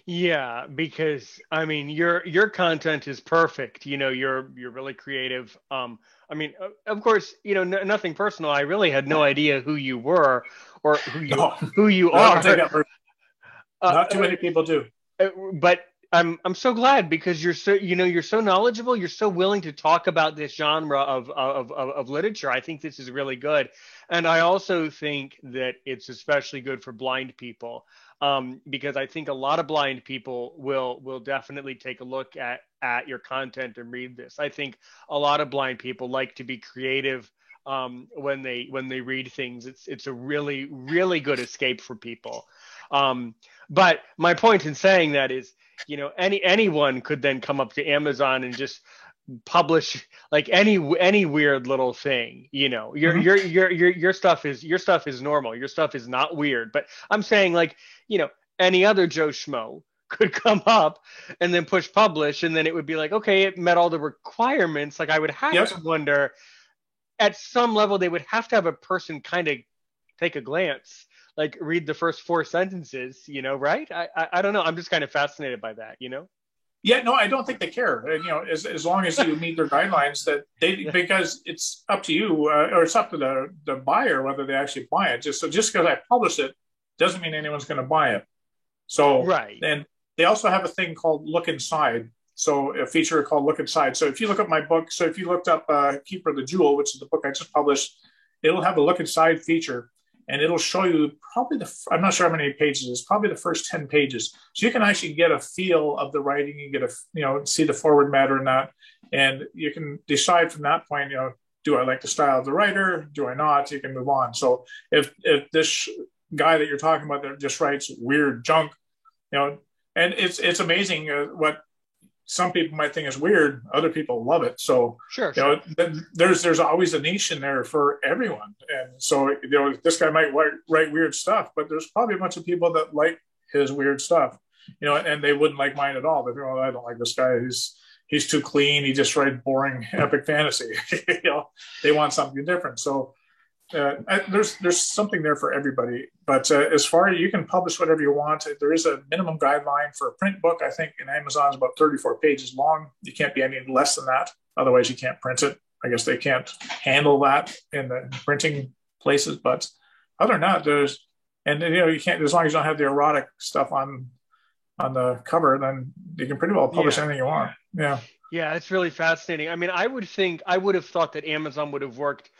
Yeah, because I mean, your content is perfect. You're really creative. I mean, of course, nothing personal. I really had no idea who you were or who you are. Not too many people do. But I'm so glad, because you're so knowledgeable. You're so willing to talk about this genre of literature. I think this is really good, and I also think that it's especially good for blind people, because I think a lot of blind people will definitely take a look at your content and read this. I think a lot of blind people like to be creative when they read things. It's a really, really good escape for people. But my point in saying that is, anyone could then come up to Amazon and just publish like any weird little thing. Your stuff is normal. Your stuff is not weird. But I'm saying, like, any other Joe Schmo could come up and then push publish, and then it would be like, okay, it met all the requirements. Like, I would have to wonder, at some level, they would have to have a person kind of take a glance, like read the first four sentences, right? I don't know. I'm just kind of fascinated by that, Yeah, no, I don't think they care. And, as long as you meet their guidelines, because it's up to you, or it's up to the buyer whether they actually buy it. Just because I publish it doesn't mean anyone's going to buy it. So right. And they also have a thing called Look Inside. So a feature called Look Inside. So if you look up my book, so if you looked up Keeper of the Jewel, which is the book I just published, it'll have a Look Inside feature. And it'll show you probably I'm not sure how many pages, it's probably the first 10 pages. So you can actually get a feel of the writing, you get see the forward matter in that. And you can decide from that point, do I like the style of the writer? Do I not? You can move on. So if this guy that you're talking about that just writes weird junk, and it's amazing what some people might think is weird, other people love it. So sure. There's always a niche in there for everyone. And so this guy might write weird stuff, but there's probably a bunch of people that like his weird stuff, and they wouldn't like mine at all. But I don't like this guy. He's too clean. He just writes boring epic fantasy. They want something different. So there's something there for everybody. But as far as you can publish whatever you want, there is a minimum guideline for a print book. I think in Amazon is about 34 pages long. You can't be any less than that. Otherwise, you can't print it. I guess they can't handle that in the printing places. But other than that, you can't, as long as you don't have the erotic stuff on the cover, then you can pretty well publish anything you want. Yeah. Yeah, it's really fascinating. I mean, I would have thought that Amazon would have worked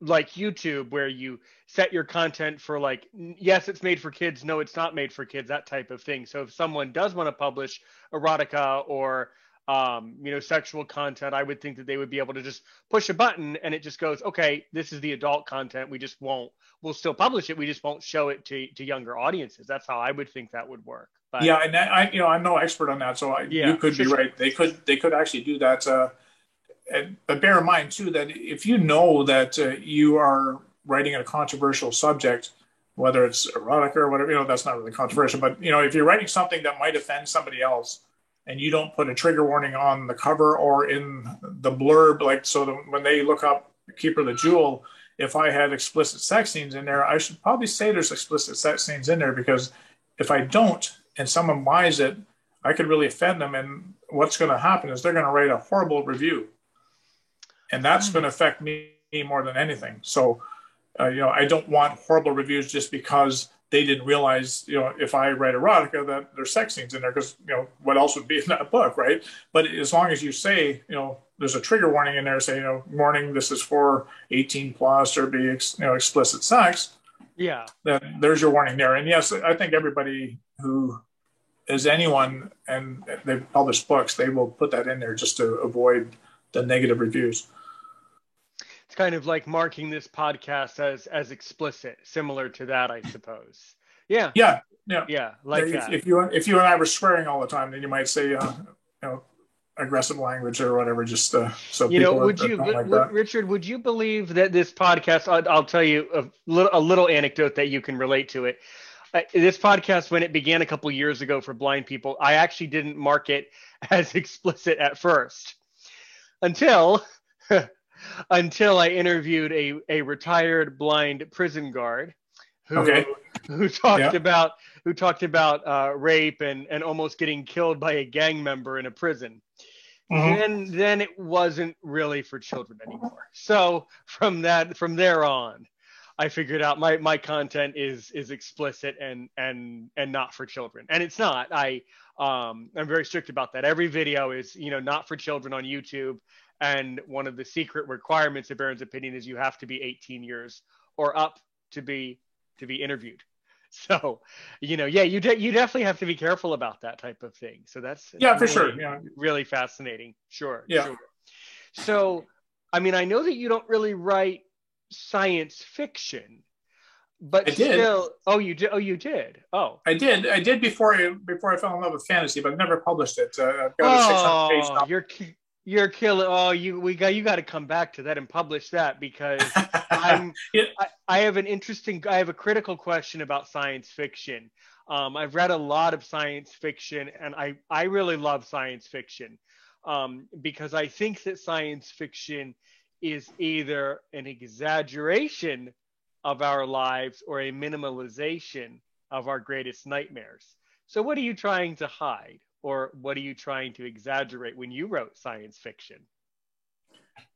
like YouTube, where you set your content for, like, yes, it's made for kids, no, it's not made for kids, that type of thing. So if someone does want to publish erotica or sexual content, I would think that they would be able to just push a button and it just goes, okay, this is the adult content. We'll still publish it. We just won't show it to younger audiences. That's how I would think that would work. But yeah, and I'm no expert on that, so you yeah, could be sure. right. They could actually do that. But bear in mind too that if you know that you are writing a controversial subject, whether it's erotica or whatever, that's not really controversial. But if you're writing something that might offend somebody else, and you don't put a trigger warning on the cover or in the blurb, like so that when they look up Keeper of the Jewel, if I had explicit sex scenes in there, I should probably say there's explicit sex scenes in there, because if I don't and someone buys it, I could really offend them. And what's going to happen is they're going to write a horrible review. And that's going to affect me more than anything. So, I don't want horrible reviews just because they didn't realize, if I write erotica, that there's sex scenes in there, because, what else would be in that book, right? But as long as you say, there's a trigger warning in there, say, warning, this is for 18 plus or be, explicit sex. Yeah. Then there's your warning there. And yes, I think everybody who is anyone and they publish books, they will put that in there just to avoid the negative reviews. It's kind of like marking this podcast as explicit, similar to that, I suppose. Yeah. Yeah. Like if you and I were swearing all the time, then you might say, aggressive language or whatever, just so people would you, like that. Richard, would you believe that this podcast? I'll tell you a little anecdote that you can relate to it. This podcast, when it began a couple years ago for blind people, I actually didn't mark it as explicit at first until I interviewed a retired blind prison guard who talked about rape and almost getting killed by a gang member in a prison. Mm-hmm. Then it wasn't really for children anymore. So from there on, I figured out my content is explicit and not for children, and it's not. I'm very strict about that. Every video is not for children on YouTube, and one of the secret requirements of Baron's Opinion is you have to be 18 years or up to be interviewed. So you definitely have to be careful about that type of thing. So that's for sure. Yeah, really fascinating. Sure. So I know that you don't really write science fiction, but still. Oh, you did. I did before I fell in love with fantasy, but never published it. I've got a 600-page novel. You're killing. Oh, you got to come back to that and publish that, because I have a critical question about science fiction. I've read a lot of science fiction, and I really love science fiction, because I think that science fiction is either an exaggeration of our lives or a minimalization of our greatest nightmares. So what are you trying to hide, or what are you trying to exaggerate when you wrote science fiction?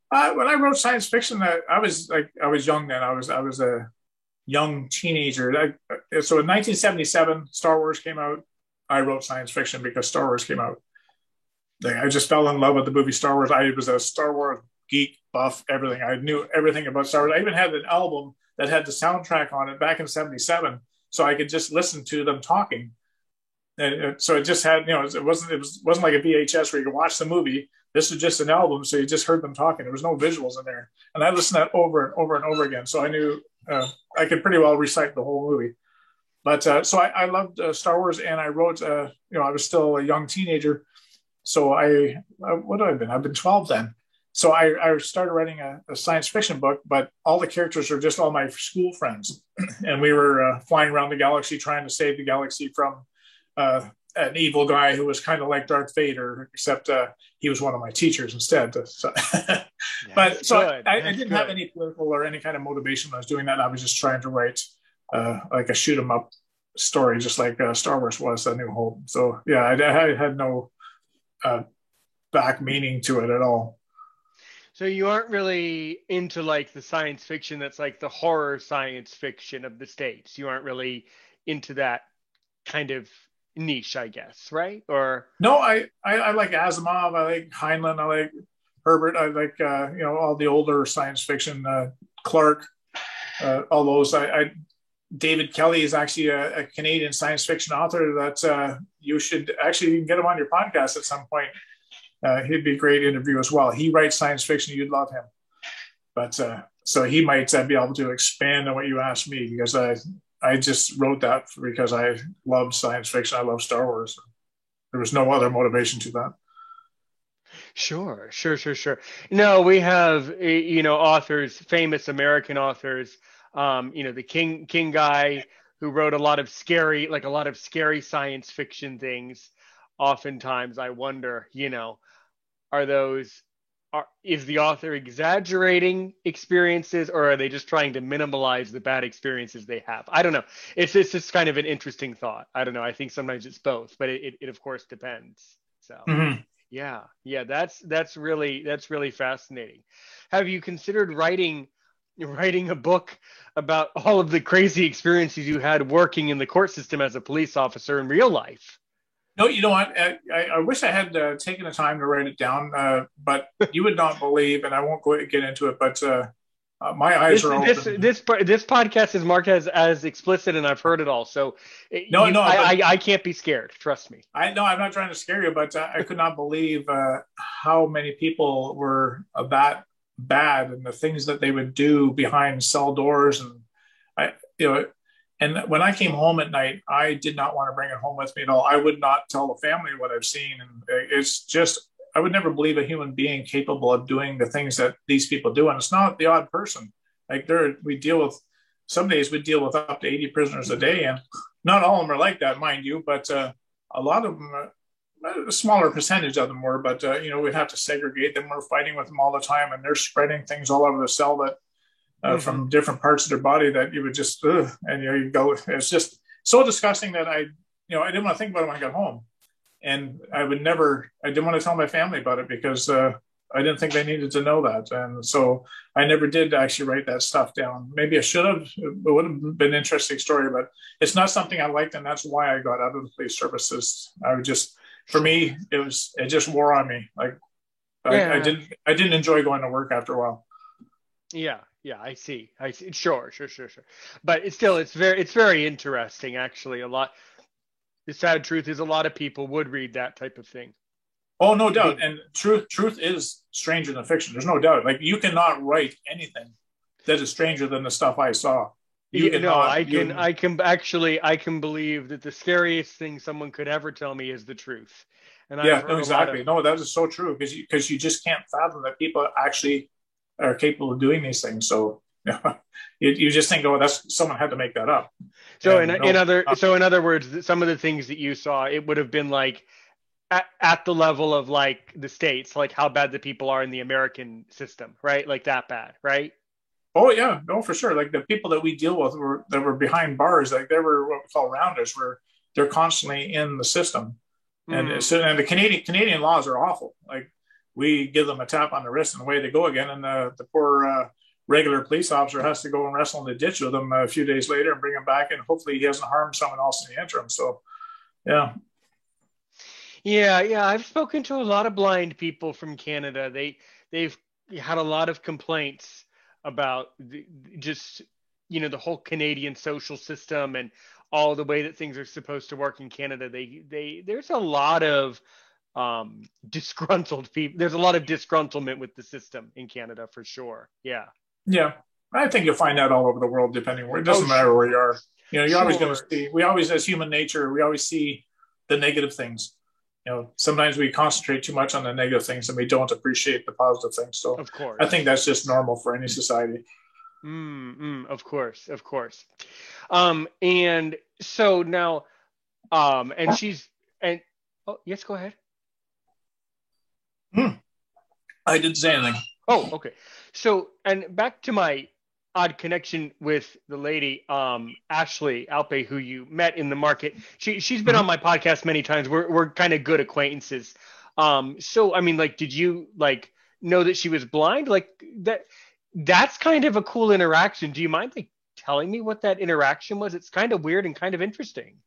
When I wrote science fiction, I was young then. I was a young teenager. So in 1977, Star Wars came out. I wrote science fiction because Star Wars came out. I just fell in love with the movie Star Wars. I was a Star Wars geek, buff, everything. I knew everything about Star Wars. I even had an album that had the soundtrack on it back in '77, so I could just listen to them talking. And so it just had, it wasn't like a VHS where you could watch the movie. This was just an album, so you just heard them talking. There was no visuals in there, and I listened to that over and over and over again. So I knew I could pretty well recite the whole movie. But so I loved Star Wars, and I wrote. I was still a young teenager, so what have I been? I've been 12 then. So I started writing a science fiction book, but all the characters are just all my school friends. And we were flying around the galaxy trying to save the galaxy from an evil guy who was kind of like Darth Vader, except he was one of my teachers instead. So, but so I didn't have any political or any kind of motivation when I was doing that. I was just trying to write like a shoot 'em up story, just like Star Wars was A New Hope. So yeah, I had no back meaning to it at all. So you aren't really into like the science fiction that's like the horror science fiction of the States. You aren't really into that kind of niche, I guess, right? Or no, I like Asimov, I like Heinlein, I like Herbert, I like all the older science fiction, Clarke, all those. David Kelly is actually a Canadian science fiction author that you should actually get him on your podcast at some point. He'd be a great interview as well. He writes science fiction. You'd love him. But so he might be able to expand on what you asked me, because I just wrote that because I loved science fiction. I love Star Wars. There was no other motivation to that. Sure, sure, sure, sure. No, we have authors, famous American authors. The King guy who wrote a lot of scary science fiction things. Oftentimes, I wonder, are those is the author exaggerating experiences, or are they just trying to minimize the bad experiences they have? I don't know. It's just kind of an interesting thought. I don't know. I think sometimes it's both, but it of course depends. So. Mm-hmm. Yeah, that's really fascinating. Have you considered writing a book about all of the crazy experiences you had working in the court system as a police officer in real life? No, you know what? I wish I had taken the time to write it down, but you would not believe, and I won't get into it, but my eyes are open. This podcast is marked as explicit, and I've heard it all. So, I can't be scared. Trust me. I know I'm not trying to scare you, but I could not believe how many people were that bad and the things that they would do behind cell doors, and I, you know, and when I came home at night, I did not want to bring it home with me at all. I would not tell the family what I've seen, and it's just I would never believe a human being capable of doing the things that these people do. And it's not the odd person. Like some days we deal with up to 80 prisoners a day, and not all of them are like that, mind you, but a lot of them, a smaller percentage of them were, but we'd have to segregate them. We're fighting with them all the time, and they're spreading things all over the cell that from different parts of their body that you would just, and you go, it's just so disgusting that I didn't want to think about it when I got home. And I didn't want to tell my family about it because I didn't think they needed to know that. And so I never did actually write that stuff down. Maybe I should have. It would have been an interesting story, but it's not something I liked. And that's why I got out of the police services. For me, it just wore on me. Like I didn't enjoy going to work after a while. Yeah. Yeah, I see. Sure. But it's very interesting, actually. The sad truth is a lot of people would read that type of thing. Oh, no doubt. And truth is stranger than fiction. There's no doubt. Like, you cannot write anything that is stranger than the stuff I saw. I can believe that the scariest thing someone could ever tell me is the truth. And exactly. No, that is so true because you just can't fathom that people actually are capable of doing these things. So you just think, that's someone had to make that up. So in other words, some of the things that you saw, it would have been like at the level of like the States, like how bad the people are in the American system, right? Like that bad, right? Oh yeah, no, for sure. Like the people that we deal with that were behind bars, like they were what we call rounders, where they're constantly in the system. And the Canadian laws are awful. Like we give them a tap on the wrist and away they go again. And the poor regular police officer has to go and wrestle in the ditch with them a few days later and bring him back. And hopefully he hasn't harmed someone else in the interim. So, yeah. Yeah. I've spoken to a lot of blind people from Canada. They've had a lot of complaints about the whole Canadian social system and all the way that things are supposed to work in Canada. There's a lot of disgruntled people. There's a lot of disgruntlement with the system in Canada for sure. Yeah. I think you'll find that all over the world, depending where. It doesn't matter where you are. You're always going to see. We always, as human nature, we always see the negative things. Sometimes we concentrate too much on the negative things and we don't appreciate the positive things. So, of course, I think that's just normal for any society. Of course. And so now, yes, go ahead. I didn't say anything. Oh, okay. So, and back to my odd connection with the lady, Ashley Alpe, who you met in the market. She's been on my podcast many times. We're kind of good acquaintances. So, I mean, like, did you like know that she was blind? Like that's kind of a cool interaction. Do you mind like telling me what that interaction was? It's kind of weird and kind of interesting.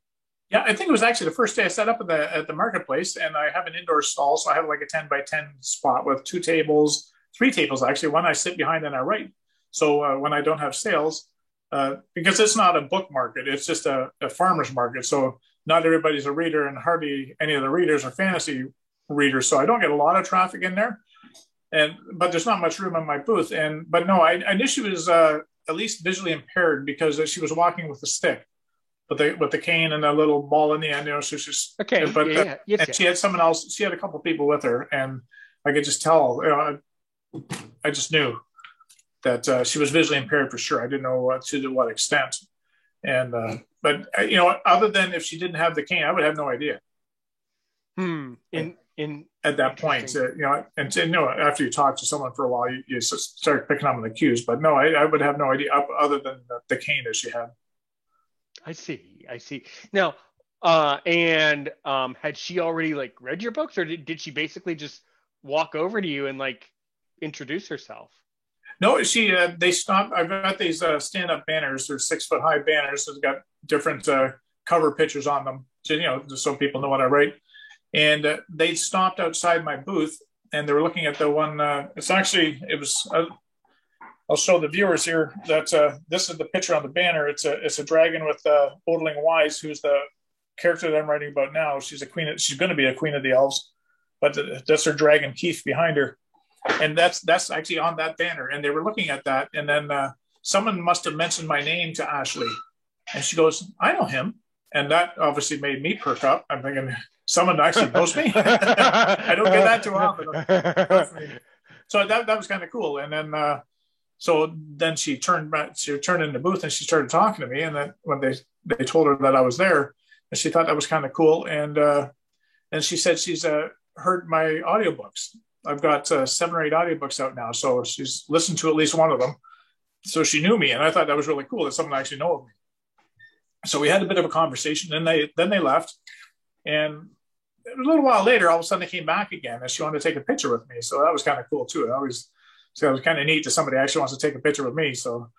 Yeah, I think it was actually the first day I set up at the marketplace, and I have an indoor stall, so I have like a 10 by 10 spot with 3 tables actually. One I sit behind and I write. So when I don't have sales, because it's not a book market, it's just a farmer's market. So not everybody's a reader, and hardly any of the readers are fantasy readers. So I don't get a lot of traffic in there. But there's not much room in my booth. But no, I knew she was at least visually impaired because she was walking with a stick, with the cane and a little ball in the end. You know, so she's Okay. but Yeah. Yes, and yes. she had someone else. She had a couple of people with her, and I could just tell. You know, I just knew that she was visually impaired for sure. I didn't know to what extent. And but you know, other than if she didn't have the cane, I would have no idea. In At that point, you know, and you know, after you talk to someone for a while, you start picking up on the cues. But no, I would have no idea other than the cane that she had. I see. I see. Now, and had she already like read your books, or did she basically just walk over to you and like introduce herself? No, she they stopped. I've got these stand-up banners. They're 6 foot high banners. They've got different cover pictures on them, so, you know, just so people know what I write. And they stopped outside my booth, and they were looking at the one. It was. I'll show the viewers here that this is the picture on the banner. It's a dragon with Odling Wise, who's the character that I'm writing about now. She's a queen. She's going to be a queen of the elves, but that's her dragon Keith behind her, and that's actually on that banner. And they were looking at that, and then someone must have mentioned my name to Ashley, and she goes, "I know him," and that obviously made me perk up. I'm thinking someone actually knows me. I don't get that too often. So that was kind of cool. And then so then she turned in the booth and she started talking to me. And then when they told her that I was there, and she thought that was kind of cool. And she said she's heard my audiobooks. I've got 7 or 8 audiobooks out now. So she's listened to at least one of them. So she knew me. And I thought that was really cool that someone actually know of me. So we had a bit of a conversation, and then they left. And a little while later, all of a sudden they came back again, and she wanted to take a picture with me. So that was kind of cool too. So it was kind of neat that somebody actually wants to take a picture with me. So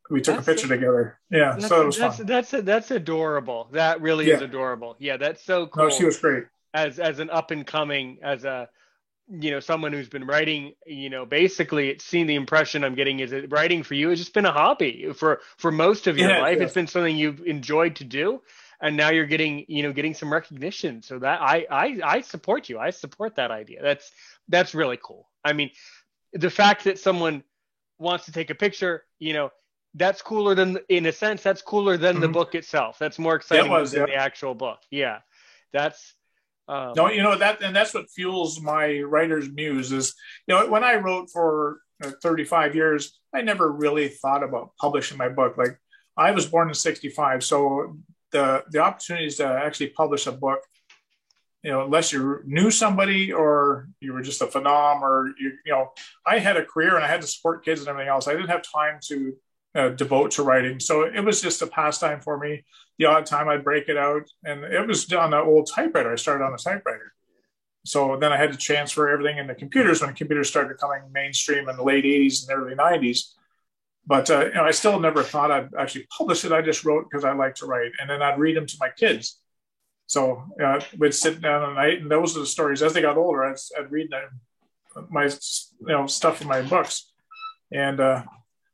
we took a picture together. Yeah, so it was fun. That's adorable. That really is adorable. Yeah, that's so cool. No, she was great. As an up and coming, as a, you know, someone who's been writing, you know, basically it's seen the impression I'm getting is that writing for you has just been a hobby for most of your life. It's been something you've enjoyed to do. And now you're getting some recognition. So that I support you. I support that idea. That's really cool. I mean, the fact that someone wants to take a picture, you know, that's cooler than, in a sense, that's cooler than the book itself. That's more exciting than the actual book. Yeah. That's, no, you know, that's what fuels my writer's muse is, you know, when I wrote for 35 years, I never really thought about publishing my book. Like, I was born in 65. So the opportunities to actually publish a book, you know, unless you knew somebody or you were just a phenom, or you know, I had a career and I had to support kids and everything else. I didn't have time to devote to writing, so it was just a pastime for me. The odd time I'd break it out, and it was on an old typewriter. I started on a typewriter, so then I had to transfer everything into computers when computers started coming mainstream in the late 80s and early 90s. But you know, I still never thought I'd actually publish it. I just wrote because I like to write, and then I'd read them to my kids. So we'd sit down at night, and those are the stories. As they got older, I'd read my stuff in my books. And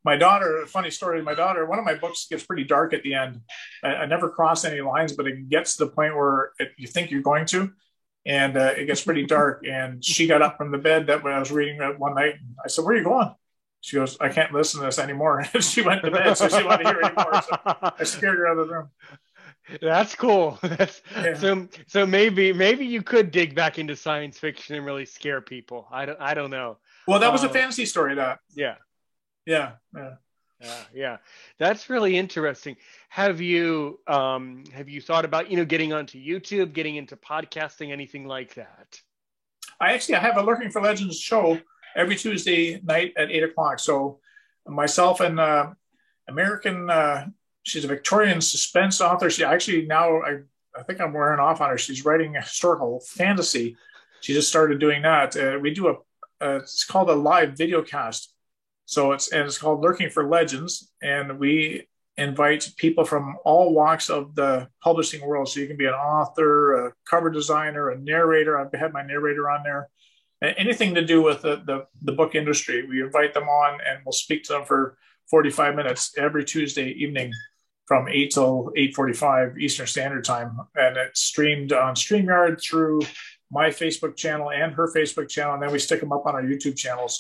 my daughter, a funny story. My daughter, one of my books gets pretty dark at the end. I never cross any lines, but it gets to the point where you think you're going to, and it gets pretty dark. And she got up from the bed that when I was reading it one night. I said, "Where are you going?" She goes, "I can't listen to this anymore." She went to bed, so she didn't want to hear it anymore. So I scared her out of the room. That's cool. So maybe you could dig back into science fiction and really scare people. I don't know. Well, that was a fantasy story. Yeah. That's really interesting. Have you thought about, you know, getting onto YouTube, getting into podcasting, anything like that? I have a Lurking for Legends show every Tuesday night at 8:00. So myself and American, she's a Victorian suspense author. She actually now, I think I'm wearing off on her. She's writing historical fantasy. She just started doing that. We do it's called a live video cast. So it's called Lurking for Legends. And we invite people from all walks of the publishing world. So you can be an author, a cover designer, a narrator. I've had my narrator on there. Anything to do with the book industry. We invite them on, and we'll speak to them for 45 minutes every Tuesday evening from 8 till 8:45 Eastern Standard Time. And it's streamed on StreamYard through my Facebook channel and her Facebook channel. And then we stick them up on our YouTube channels.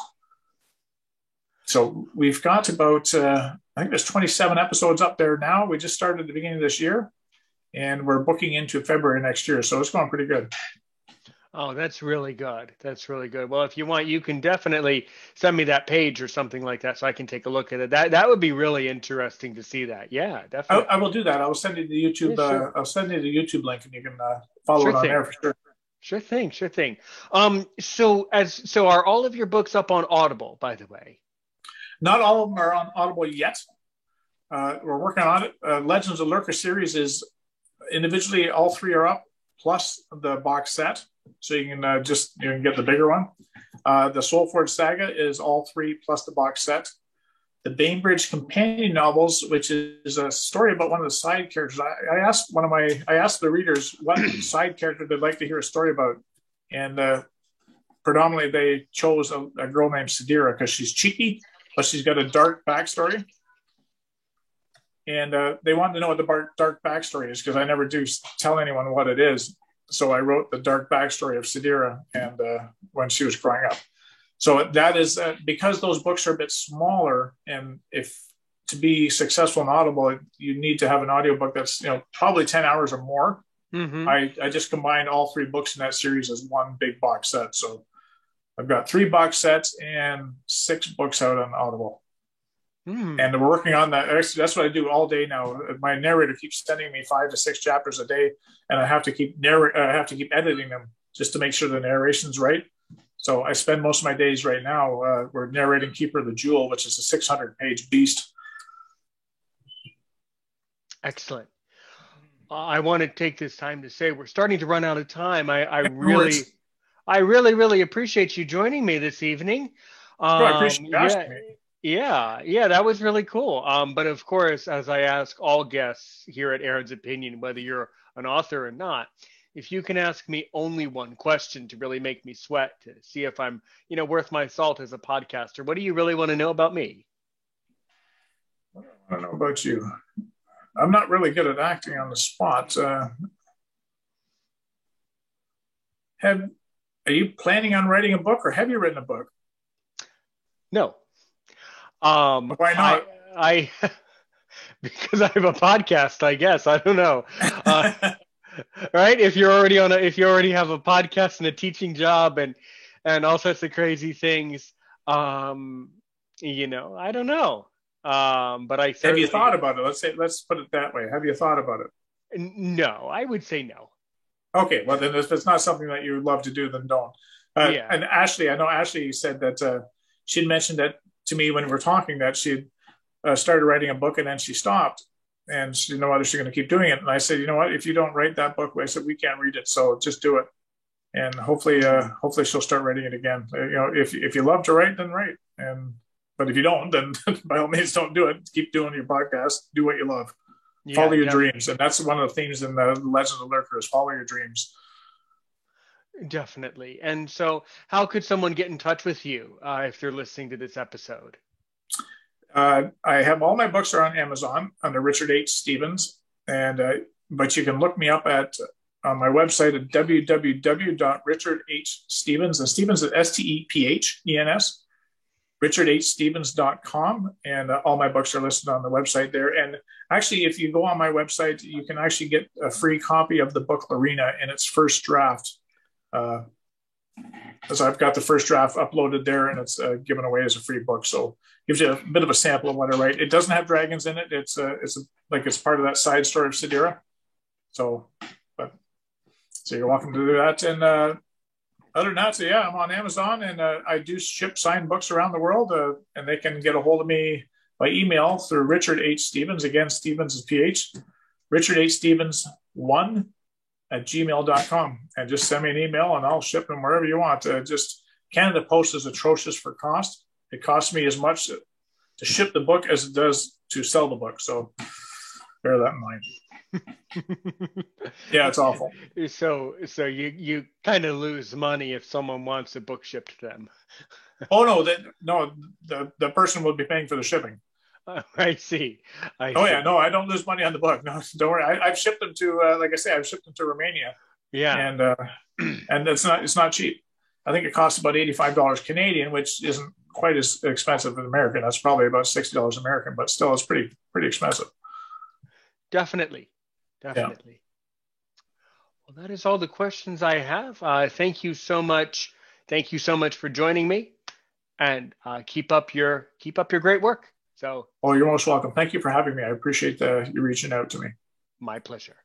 So we've got about, I think there's 27 episodes up there now. We just started at the beginning of this year, and we're booking into February next year. So it's going pretty good. Oh, that's really good. That's really good. Well, if you want, you can definitely send me that page or something like that so I can take a look at it. That would be really interesting to see that. Yeah, definitely. I will do that. I will send you the YouTube. Yeah, sure. I'll send you the YouTube link, and you can follow Sure it on thing. there for sure. Sure thing. Sure thing. So are all of your books up on Audible, by the way? Not all of them are on Audible yet. We're working on it. Legends of Lurker series is individually, all three are up, plus the box set. So you can you can get the bigger one. The Soulforge Saga is all three plus the box set. The Bainbridge companion novels, which is a story about one of the side characters. I asked the readers what side character they'd like to hear a story about, and predominantly they chose a girl named Sadira because she's cheeky, but she's got a dark backstory. And they wanted to know what the dark backstory is because I never do tell anyone what it is. So I wrote the dark backstory of Sadira and when she was growing up. So that is because those books are a bit smaller, and if to be successful in Audible, you need to have an audiobook that's probably 10 hours or more. Mm-hmm. I just combined all three books in that series as one big box set. So I've got 3 box sets and 6 books out on Audible. And we're working on that. Actually, that's what I do all day now. My narrator keeps sending me 5 to 6 chapters a day, and I have to keep editing them just to make sure the narration's right. So I spend most of my days right now. We're narrating Keeper of the Jewel, which is a 600-page beast. Excellent. I want to take this time to say we're starting to run out of time. I really appreciate you joining me this evening. I appreciate you asking me. Yeah, that was really cool. But of course, as I ask all guests here at Aaron's Opinion, whether you're an author or not, if you can ask me only one question to really make me sweat, to see if I'm, worth my salt as a podcaster, what do you really want to know about me? I don't know about you. I'm not really good at acting on the spot. Are you planning on writing a book, or have you written a book? No. Why not? I because I have a podcast, I guess. I don't know. Right? If you already have a podcast and a teaching job and all sorts of crazy things, I don't know. But I have you thought about it? Let's put it that way. Have you thought about it? No, I would say no. Okay, well then, if it's not something that you would love to do, then don't. And Ashley, I know Ashley said that she'd mentioned that to me when we were talking, that she started writing a book and then she stopped, and she didn't know whether she's going to keep doing it. And I said, you know what? If you don't write that book, I said we can't read it, so just do it. And hopefully she'll start writing it again. If you love to write, then write. But if you don't, then by all means, don't do it. Keep doing your podcast. Do what you love. Follow your dreams. And that's one of the themes in the Legends of Lurker is follow your dreams. Definitely. And so how could someone get in touch with you if they're listening to this episode? I have all my books are on Amazon under Richard H. Stevens. But you can look me up on my website at www.richardhstevens. And Stevens is STEPHENS. richardhstevens.com, and all my books are listed on the website there. And actually, if you go on my website, you can actually get a free copy of the book Lorena in its first draft. As I've got the first draft uploaded there, and it's given away as a free book. So it gives you a bit of a sample of what I write. It doesn't have dragons in it. It's part of that side story of Sadira. So you're welcome to do that. And other than that, I'm on Amazon, and I do ship signed books around the world, and they can get a hold of me by email through Richard H. Stevens. Again, Stevens is PH. Richard H. Stevens1@gmail.com. And just send me an email, and I'll ship them wherever you want. Just Canada Post is atrocious for cost. It costs me as much to ship the book as it does to sell the book. So bear that in mind. Yeah, it's awful. So you kind of lose money if someone wants a book shipped to them. Oh no, the person would be paying for the shipping. I see. Yeah, no, I don't lose money on the book. No, don't worry. I've shipped them to, like I say, I've shipped them to Romania. Yeah, and it's not cheap. I think it costs about $85 Canadian, which isn't quite as expensive in American. That's probably about $60 American, but still, it's pretty expensive. Definitely. Yeah. Definitely. Well, that is all the questions I have. Thank you so much. Thank you so much for joining me, and keep up your great work. So, Well, you're most welcome. Thank you for having me. I appreciate you reaching out to me. my pleasure.